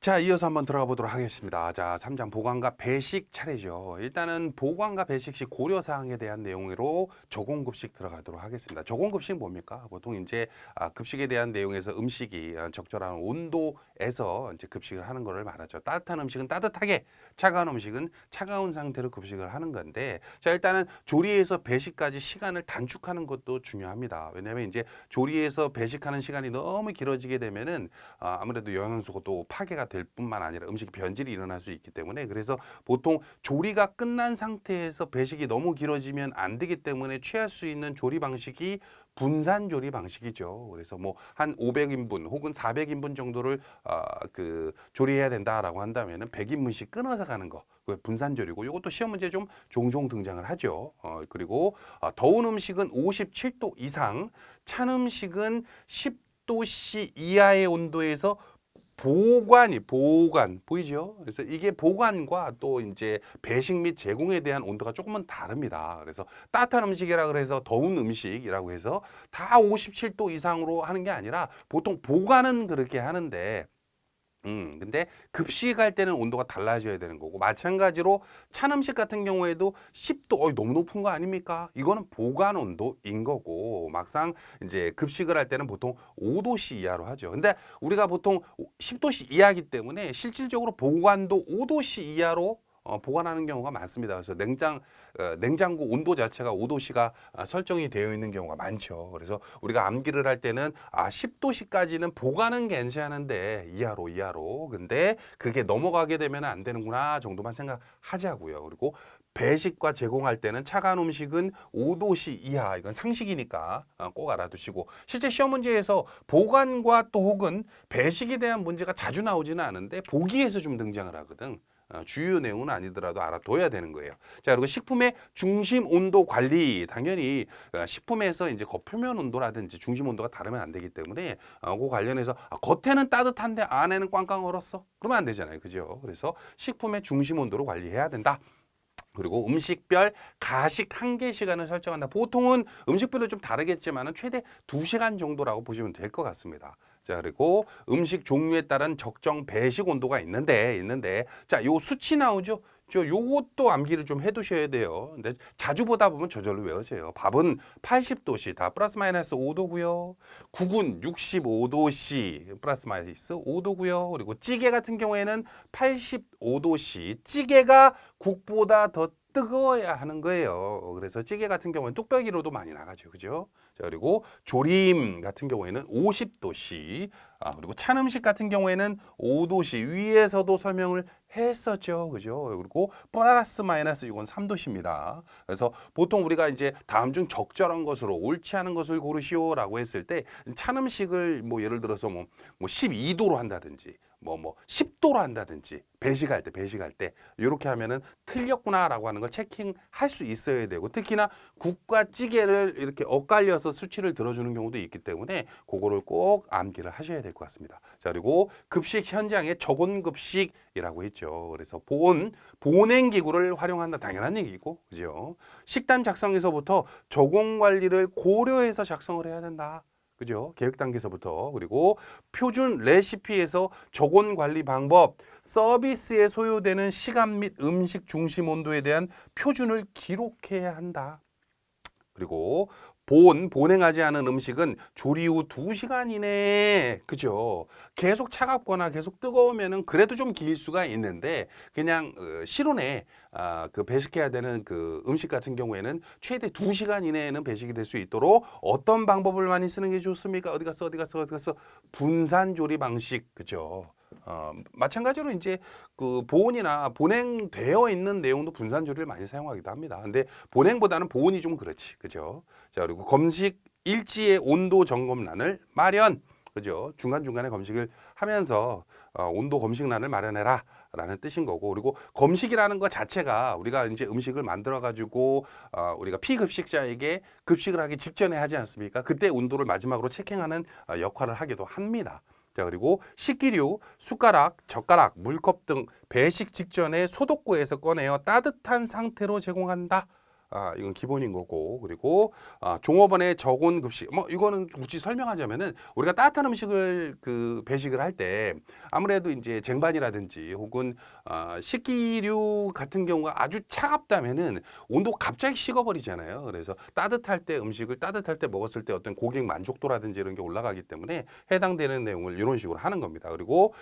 자, 이어서 한번 들어가 보도록 하겠습니다. 자, 3장 보관과 배식 차례죠. 일단은 보관과 배식 시 고려 사항에 대한 내용으로 저공급식 들어가도록 하겠습니다. 저공급식 뭡니까? 보통 이제 급식에 대한 내용에서 음식이 적절한 온도에서 이제 급식을 하는 것을 말하죠. 따뜻한 음식은 따뜻하게, 차가운 음식은 차가운 상태로 급식을 하는 건데, 자, 일단은 조리에서 배식까지 시간을 단축하는 것도 중요합니다. 왜냐하면 이제 조리에서 배식하는 시간이 너무 길어지게 되면은 아무래도 영양소가 또 파괴가 될 뿐만 아니라 음식 변질이 일어날 수 있기 때문에, 그래서 보통 조리가 끝난 상태에서 배식이 너무 길어지면 안 되기 때문에 취할 수 있는 조리 방식이 분산 조리 방식이죠. 그래서 뭐 한 500인분 혹은 400인분 정도를 조리해야 된다라고 한다면은 100인분씩 끊어서 가는 거. 그 분산 조리고, 이것도 시험 문제에 좀 종종 등장을 하죠. 그리고 더운 음식은 57도 이상, 찬 음식은 10도씨 이하의 온도에서 보관 보이죠? 그래서 이게 보관과 또 이제 배식 및 제공에 대한 온도가 조금은 다릅니다. 그래서 따뜻한 음식이라 그래서 더운 음식이라고 해서 다 57도 이상으로 하는 게 아니라 보통 보관은 그렇게 하는데, 근데 급식할 때는 온도가 달라져야 되는 거고, 마찬가지로 찬 음식 같은 경우에도 10도, 너무 높은 거 아닙니까? 이거는 보관 온도인 거고, 막상 이제 급식을 할 때는 보통 5도씨 이하로 하죠. 근데 우리가 보통 10도씨 이하이기 때문에 실질적으로 보관도 5도씨 이하로 보관하는 경우가 많습니다. 그래서 냉장고 온도 자체가 5도씨가 설정이 되어 있는 경우가 많죠. 그래서 우리가 암기를 할 때는 10도씨까지는 보관은 괜찮은데 이하로. 근데 그게 넘어가게 되면 안 되는구나 정도만 생각하자고요. 그리고 배식과 제공할 때는 차가운 음식은 5도씨 이하, 이건 상식이니까 꼭 알아두시고, 실제 시험 문제에서 보관과 또 혹은 배식에 대한 문제가 자주 나오지는 않은데 보기에서 좀 등장을 하거든. 주요 내용은 아니더라도 알아둬야 되는 거예요. 자, 그리고 식품의 중심 온도 관리, 당연히 식품에서 이제 겉표면 온도라든지 중심 온도가 다르면 안 되기 때문에 그 관련해서 겉에는 따뜻한데 안에는 꽝꽝 얼었어? 그러면 안 되잖아요. 그죠? 그래서 식품의 중심 온도를 관리해야 된다. 그리고 음식별 가식 한개 시간을 설정한다. 보통은 음식별로 좀 다르겠지만 최대 2시간 정도라고 보시면 될 것 같습니다. 자, 그리고 음식 종류에 따른 적정 배식 온도가 있는데, 자, 요 수치 나오죠? 요것도 암기를 좀 해두셔야 돼요. 근데 자주 보다 보면 저절로 외워져요. 밥은 80도씨, 다 플러스 마이너스 5도고요. 국은 65도씨, 플러스 마이너스 5도고요. 그리고 찌개 같은 경우에는 85도씨, 찌개가 국보다 더 뜨거워야 하는 거예요. 그래서 찌개 같은 경우는 뚝배기로도 많이 나가죠. 그죠? 자, 그리고 조림 같은 경우에는 50도씨, 그리고 찬 음식 같은 경우에는 5도씨, 위에서도 설명을 했었죠. 그죠? 그리고 플러스 마이너스 이건 3도씨입니다. 그래서 보통 우리가 이제 다음 중 적절한 것으로 옳지 않은 것을 고르시오라고 했을 때, 찬 음식을 뭐 예를 들어서 뭐 12도로 한다든지 뭐 10도로 한다든지, 배식할 때 이렇게 하면은 틀렸구나라고 하는 걸 체킹할 수 있어야 되고, 특히나 국과 찌개를 이렇게 엇갈려서 수치를 들어주는 경우도 있기 때문에 그거를 꼭 암기를 하셔야 될 것 같습니다. 자, 그리고 급식 현장에 저온급식이라고 했죠. 그래서 보냉 기구를 활용한다, 당연한 얘기고, 그죠? 식단 작성에서부터 저온 관리를 고려해서 작성을 해야 된다. 그죠? 계획 단계에서부터. 그리고 표준 레시피에서 저온 관리 방법, 서비스에 소요되는 시간 및 음식 중심 온도에 대한 표준을 기록해야 한다. 그리고 보냉하지 않은 음식은 조리 후 2시간 이내에, 그죠? 계속 차갑거나 계속 뜨거우면은 그래도 좀 길 수가 있는데, 그냥 실온에 그 배식해야 되는 그 음식 같은 경우에는 최대 2시간 이내에는 배식이 될 수 있도록 어떤 방법을 많이 쓰는 게 좋습니까? 어디 갔어? 분산 조리 방식, 그죠? 마찬가지로 이제 그 보온이나 보냉되어 있는 내용도 분산 조리를 많이 사용하기도 합니다. 근데 보냉보다는 보온이 좀 그렇지, 그죠? 자, 그리고 검식 일지의 온도 점검란을 마련, 그죠? 중간중간에 검식을 하면서 온도 검식란을 마련해라 라는 뜻인 거고, 그리고 검식이라는 것 자체가 우리가 이제 음식을 만들어 가지고 우리가 피급식자에게 급식을 하기 직전에 하지 않습니까? 그때 온도를 마지막으로 체킹하는 역할을 하기도 합니다. 자, 그리고 식기류, 숟가락, 젓가락, 물컵 등 배식 직전에 소독구에서 꺼내어 따뜻한 상태로 제공한다. 이건 기본인 거고 그리고 종업원의 저온 급식 뭐 이거는 굳이 설명하자면은 우리가 따뜻한 음식을 그 배식을 할 때 아무래도 이제 쟁반이라든지 혹은 식기류 같은 경우가 아주 차갑다면은 온도가 갑자기 식어버리잖아요. 그래서 따뜻할 때 음식을 따뜻할 때 먹었을 때 어떤 고객 만족도라든지 이런 게 올라가기 때문에 해당되는 내용을 이런 식으로 하는 겁니다. 그리고